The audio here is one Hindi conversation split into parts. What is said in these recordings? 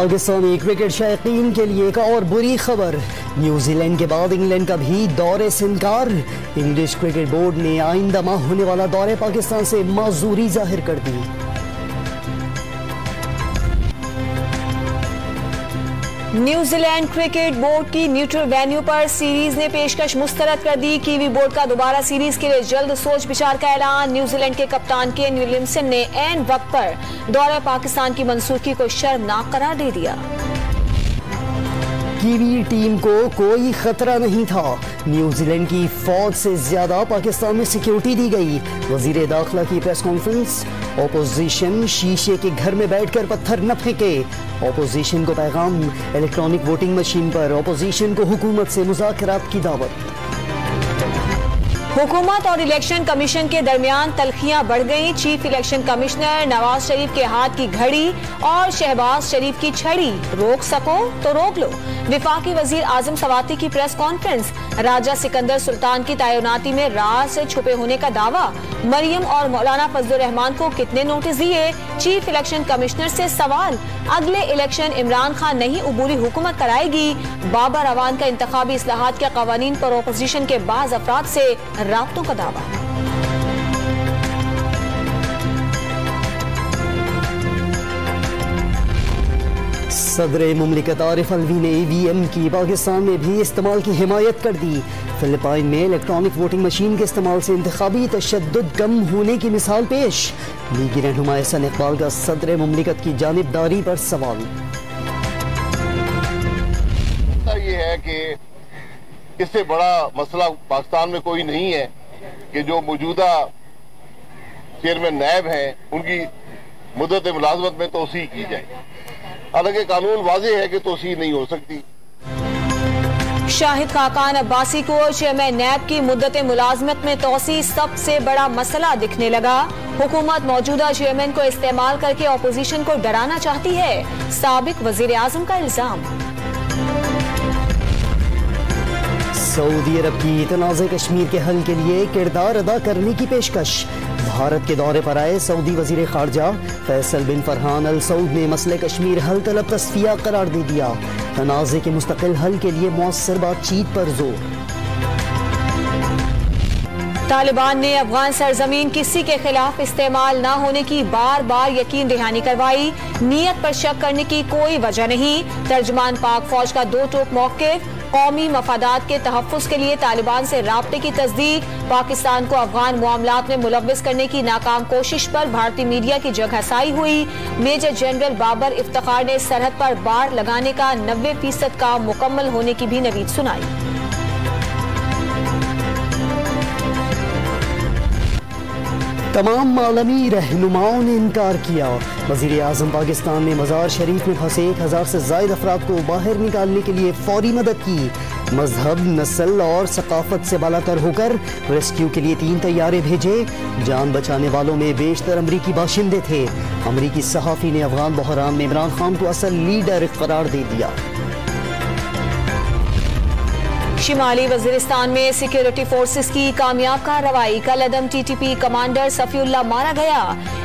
पाकिस्तानी क्रिकेट शायकीन के लिए एक और बुरी खबर। न्यूजीलैंड के बाद इंग्लैंड का भी दौरे से इनकार। इंग्लिश क्रिकेट बोर्ड ने आइंदा माह होने वाला दौरे पाकिस्तान से माजूरी जाहिर कर दी। न्यूजीलैंड क्रिकेट बोर्ड की न्यूट्रल वेन्यू पर सीरीज ने पेशकश मुस्तरद कर दी। कीवी बोर्ड का दोबारा सीरीज के लिए जल्द सोच विचार का ऐलान। न्यूजीलैंड के कप्तान केन विलियमसन ने ऐन वक्त पर दौरे पाकिस्तान की मंसूखी को शर्मनाक करार दे दिया। कीवी टीम को कोई खतरा नहीं था। न्यूजीलैंड की फौज से ज्यादा पाकिस्तान में सिक्योरिटी दी गई। वजीर दाखिला की प्रेस कॉन्फ्रेंस। ऑपोजिशन शीशे के घर में बैठकर पत्थर न फेंके। ऑपोजिशन को पैगाम। इलेक्ट्रॉनिक वोटिंग मशीन पर ऑपोजिशन को हुकूमत से मुज़ाकरात की दावत। हुकूमत और इलेक्शन कमीशन के दरमियान तल्खियां बढ़ गईं। Chief election commissioner Nawaz Sharif के हाथ की घड़ी और शहबाज शरीफ की छड़ी। रोक सको तो रोक लो। विफाकी वजीर आजम सवाती की प्रेस कॉन्फ्रेंस। राजा सिकंदर सुल्तान की तैनाती में राज से छुपे होने का दावा। मरियम और मौलाना फजलुर रहमान को कितने नोटिस दिए। चीफ इलेक्शन कमिश्नर से सवाल। अगले इलेक्शन इमरान खान नहीं उबूरी हुकूमत कराएगी। बाबर अवान का इंतखाबी इस्लाहात के कवानीन पर ओपोजिशन के बाज अफराद से राब्तों का दावा। सदर मुमलिकत आरिफ अलवी ने ईवीएम की पाकिस्तान में भी इस्तेमाल की हिमायत कर दी। फिलिपाइन में इलेक्ट्रॉनिक वोटिंग मशीन के इस्तेमाल से इंतखाबी तशद्दुद कम होने की मिसाल पेश। लीगी रहनुमा एहसन इकबाल का सदर मुमलिकत की जानिबदारी पर सवाल। ये है कि इससे बड़ा मसला पाकिस्तान में कोई नहीं है कि जो मौजूदा चेयरमैन नायब हैं उनकी मुद्दत मुलाजमत में तोसी की जाए। हालांकि कानून वाज़ेह है कि तोसी नहीं हो सकती। शाहिद खाकान अब्बासी को चेयरमैन नैब की मुद्दत मुलाजमत में तोसी सबसे बड़ा मसला दिखने लगा। हुकूमत मौजूदा चेयरमैन को इस्तेमाल करके अपोजिशन को डराना चाहती है। साबिक वजीर आजम का इल्जाम। सऊदी अरब की तनाज़े कश्मीर के हल के लिए किरदार अदा करने की पेशकश। भारत के दौरे पर आए सऊदी वजीर खारजा फैसल बिन फरहान अल सऊद ने मसले कश्मीर हल तलब तस्फिया करार दे दिया। तनाज़े के मुस्तकिल हल के लिए मौसर बातचीत पर जोर। तालिबान ने अफगान सरजमीन किसी के खिलाफ इस्तेमाल न होने की बार बार यकीन दहानी करवाई। नीयत पर शक करने की कोई वजह नहीं। तर्जमान पाक फौज का दो टोक मौक़िफ़। कौमी मफादात के तहफ़्फ़ुज़ के लिए तालिबान से राब्ते की तस्दीक। पाकिस्तान को अफगान मामलात में मुलव्विस करने की नाकाम कोशिश पर भारतीय मीडिया की जगहसाई हुई। मेजर जनरल बाबर इफ्तिखार ने सरहद पर बाड़ लगाने का 90% काम मुकम्मल होने की भी नवीद सुनाई। तमाम आलमी रहनुमाओं ने इनकार किया। वजीर आजम पाकिस्तान ने मज़ार शरीफ में फंसे 1000 से ज़ायद अफराद को बाहर निकालने के लिए फौरी मदद की। मजहब, नस्ल और सकाफत से बालातर होकर रेस्क्यू के लिए 3 तैयारे भेजे। जान बचाने वालों में बेशतर अमरीकी बाशिंदे थे। अमरीकी सहाफ़ी ने अफगान बहरान में इमरान खान को असल लीडर करार दे दिया। शिमाली वजीरिस्तान में सिक्योरिटी फोर्सेस की कामयाब कार्रवाई। कल अदम टीटीपी कमांडर सफीउल्लाह मारा गया।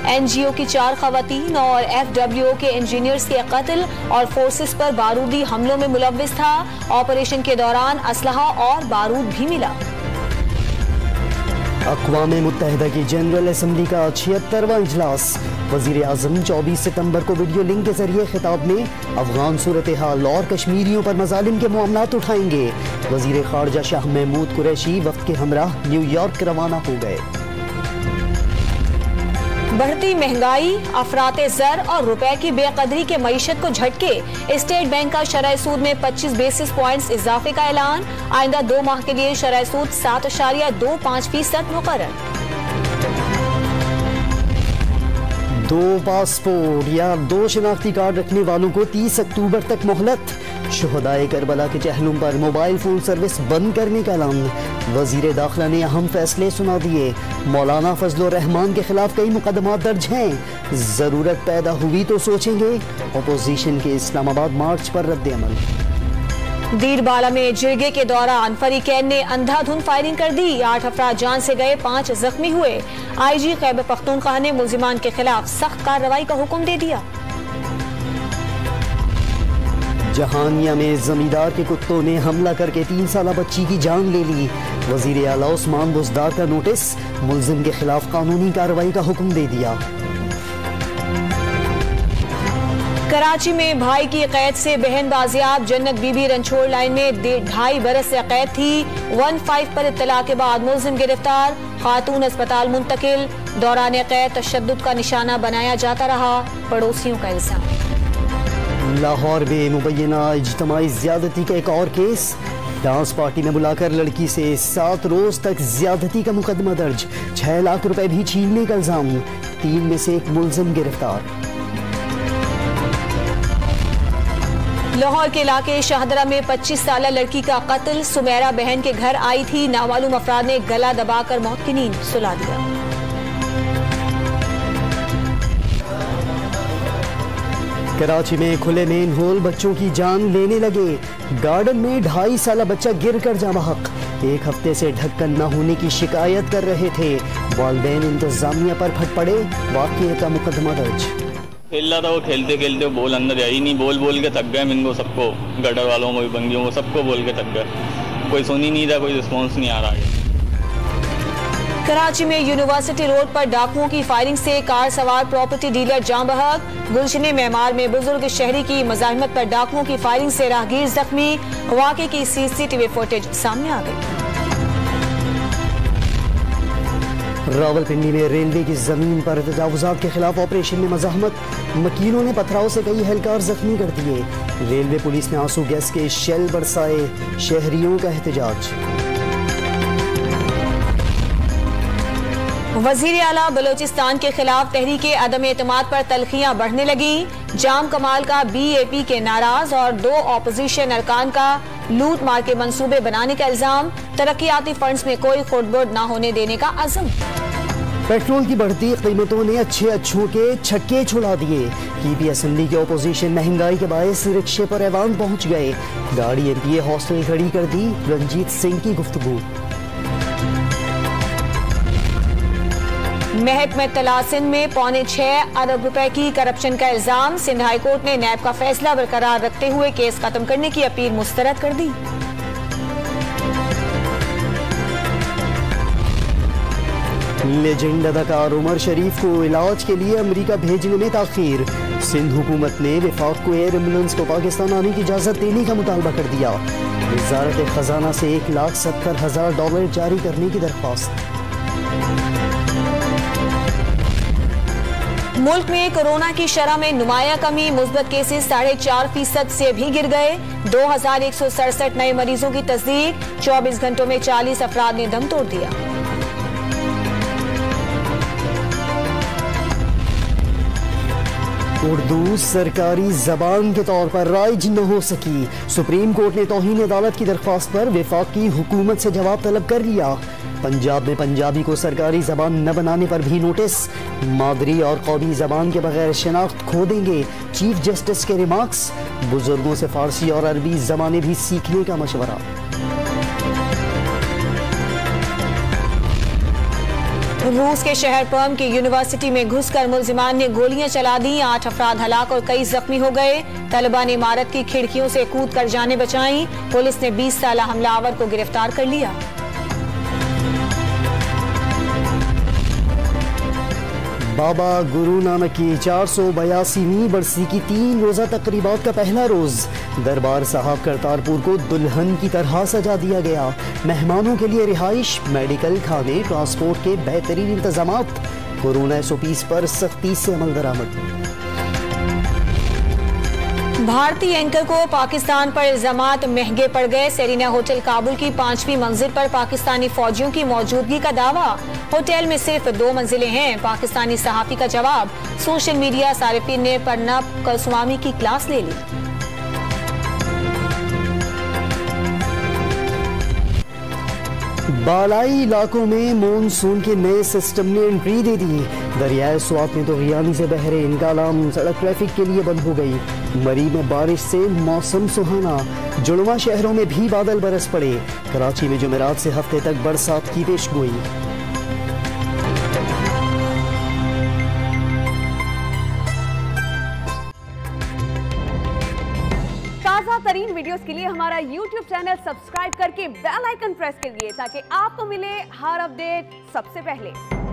एनजीओ की 4 खवातीन और एफडब्ल्यूओ के इंजीनियर्स के कत्ल और फोर्सेस पर बारूदी हमलों में मुलव्विस था। ऑपरेशन के दौरान असलहा और बारूद भी मिला। अक़वाम मुत्तहिदा की जनरल असम्बली का 76वां इजलास। वजीर आजम 24 सितंबर को वीडियो लिंक के जरिए खिताब में अफगान सूरत हाल और कश्मीरियों पर मजालिम के मामलात उठाएंगे। वजीर खारजा शाह महमूद कुरैशी वफ्द के हमराह न्यूयॉर्क रवाना हो गए। बढ़ती महंगाई, अफराते ज़र और रुपए की बेकदरी के मईशत को झटके। स्टेट बैंक का शरह सूद में 25 बेसिस पॉइंट्स इजाफे का ऐलान। आइंदा 2 माह के लिए शरह सूद 7.25% मुकर्रर। 2 पासपोर्ट या 2 शनाख्ती कार्ड रखने वालों को 30 अक्टूबर तक मोहलत। शुहदाए करबला के चहलुम पर मोबाइल फोन सर्विस बंद करने का ऐलान। वजीर दाखिला ने अहम फैसले सुना दिए। मौलाना फजलुर रहमान के खिलाफ कई मुकदमा दर्ज हैं। जरूरत पैदा हुई तो सोचेंगे। अपोजिशन के इस्लामाबाद मार्च पर रद्द अमल। दीरबाला में जिरगे के दौरान फरीकैन ने अंधाधुंध फायरिंग कर दी। 8 अफराद जान से गए, 5 जख्मी हुए। आईजी खैबर पख्तूनख्वा ने मुल्जिमान के खिलाफ सख्त कार्रवाई का हुक्म दे दिया। जहानिया में जमींदार के कुत्तों ने हमला करके 3 साला बच्ची की जान ले ली। वजीर आला उस्मान बुज़दार का नोटिस, मुल्जिम के खिलाफ कानूनी कार्रवाई का हुक्म दे दिया। कराची में भाई की कैद से बहन बाजियाब। जन्नत बीबी रंछोड़ लाइन में 2.5 बरस से कैद थी। 15 पर इत्तला के बाद मुल्जिम गिरफ्तार, खातून अस्पताल मुंतकिल। दौरान कैद तशद्दुद का निशाना बनाया जाता रहा, पड़ोसियों का इल्जाम। लाहौर में मुबैना इज्तिमाई ज्यादती का एक और केस। डांस पार्टी में बुलाकर लड़की से 7 रोज तक ज्यादती का मुकदमा दर्ज। 6 लाख रुपए भी छीनने का इल्जाम। 3 में से 1 मुल्जिम गिरफ्तार। लाहौर के इलाके शाहदरा में 25 साला लड़की का कत्ल। सुमेरा बहन के घर आई थी, नामालूम अफराद ने गला दबाकर मौत की नींद सुला दिया। कराची में खुले मेन होल बच्चों की जान लेने लगे। गार्डन में 2.5 साला बच्चा गिर कर जा बहक। 1 हफ्ते से ढक्कन न होने की शिकायत कर रहे थे। वालिदैन इंतजामिया पर फट पड़े, वाक़ये का मुकदमा दर्ज। खेल रहा था वो, खेलते खेलते बॉल अंदर आई नहीं। बोल बोल के थक गए इनको सबको, गटर वालों को, बंगियों को, सबको बोल के थक गए। कोई सुन ही नहीं रहा, कोई रिस्पॉन्स नहीं आ रहा है। कराची में यूनिवर्सिटी रोड पर डाकुओं की फायरिंग से कार सवार प्रॉपर्टी डीलर जान बहक। गुलशन मेमार में बुजुर्ग शहरी की मज़ाहिमत पर डाकुओं की फायरिंग से राहगीर जख्मी। वाक़े की CCTV फुटेज सामने आ गई। रावलपिंडी में रेलवे की जमीन पर तजावुजात के खिलाफ ऑपरेशन में मज़ाहमत। वकीलों ने पथराव से कई एहलकार जख्मी कर दिए। रेलवे पुलिस ने आंसू गैस के शेल बरसाए, शहरियों का एहतजाज। वजीर आला बलोचिस्तान के खिलाफ तहरीके अदम एतमाद पर तलखियां बढ़ने लगी। जाम कमाल का BAP के नाराज और 2 ऑपोजिशन अरकान का लूट मार के मंसूबे बनाने का इल्जाम। तरक्याती फंड्स में कोई खुर्द-बुर्द न होने देने का अज़म। पेट्रोल की बढ़ती कीमतों ने अच्छों के छक्के छुड़ा दिए। TP असेंबली के ओपोजिशन महंगाई के बायस रिक्शे पर ऐवान पहुंच गए। गाड़ी MPA हॉस्टल खड़ी कर दी। रंजीत सिंह की गुफ्तगू। महकमे तलासिन में 6.25 अरब रुपए की करप्शन का इल्जाम। सिंध हाई कोर्ट ने नैब का फैसला बरकरार रखते हुए केस खत्म करने की अपील मुस्तरद कर दी। लेजेंड अदाकार उमर शरीफ को इलाज के लिए अमेरिका भेजने में ताखीर। सिंध हुकूमत ने वफाक को एयर एम्बुलेंस को पाकिस्तान आने की इजाजत देने का मुतालबा कर दिया। वजारत खजाना से $1,70,000 जारी करने की दरख्वास्त। मुल्क में कोरोना की शरह में नुमाया कमी। मुस्बत केसेस 4.5% से भी गिर गए। 2167 नए मरीजों की तस्दीक। 24 घंटों में 40 अफराद ने दम तोड़ दिया। उर्दू सरकारी जबान के तौर पर राइज न हो सकी। सुप्रीम कोर्ट ने तौहीन अदालत की दरख्वास्त पर वफाकी हुकूमत से जवाब तलब कर लिया। पंजाब में पंजाबी को सरकारी जबान न बनाने पर भी नोटिस। मादरी और कौमी जबान के बगैर शनाख्त खो देंगे, चीफ जस्टिस के रिमार्क्स। बुजुर्गों से फारसी और अरबी जबानें भी सीखने का मशवरा। रूस के शहर पर्म की यूनिवर्सिटी में घुसकर मुल्जिमान ने गोलियां चला दी। 8 अफराद हलाक और कई जख्मी हो गए। तलबा ने इमारत की खिड़कियों से कूद कर जाने बचाई। पुलिस ने 20 साला हमलावर को गिरफ्तार कर लिया। बाबा गुरु नानक की 482वीं बरसी की 3 रोजा तकरीबात का पहला रोज। दरबार साहब करतारपुर को दुल्हन की तरह सजा दिया गया। मेहमानों के लिए रिहाइश, मेडिकल, खाने, ट्रांसपोर्ट के बेहतरीन इंतजामात। कोरोना SOPs पर सख्ती से अमल दरामद। भारतीय एंकर को पाकिस्तान पर इल्जामात महंगे पड़ गए। सेरिना होटल काबुल की 5वीं मंजिल पर पाकिस्तानी फौजियों की मौजूदगी का दावा। होटल में सिर्फ 2 मंजिलें हैं। पाकिस्तानी सहाफी का जवाब। सोशल मीडिया सारिफीन ने परनब कलस्वामी की क्लास ले ली। बालाई इलाकों में मॉनसून के नए सिस्टम ने एंट्री दे दी। दरियाए स्वात में तो गियानी से बहरे इनकालाम सड़क ट्रैफिक के लिए बंद हो गई। मरी में बारिश से मौसम सुहाना। जुड़वा शहरों में भी बादल बरस पड़े। कराची में जुमेरात से हफ्ते तक बरसात की पेशगोई। ताज़ा तरीन वीडियोस के लिए हमारा YouTube चैनल सब्सक्राइब करके बेल आइकन प्रेस करिए ताकि आपको मिले हर अपडेट सबसे पहले।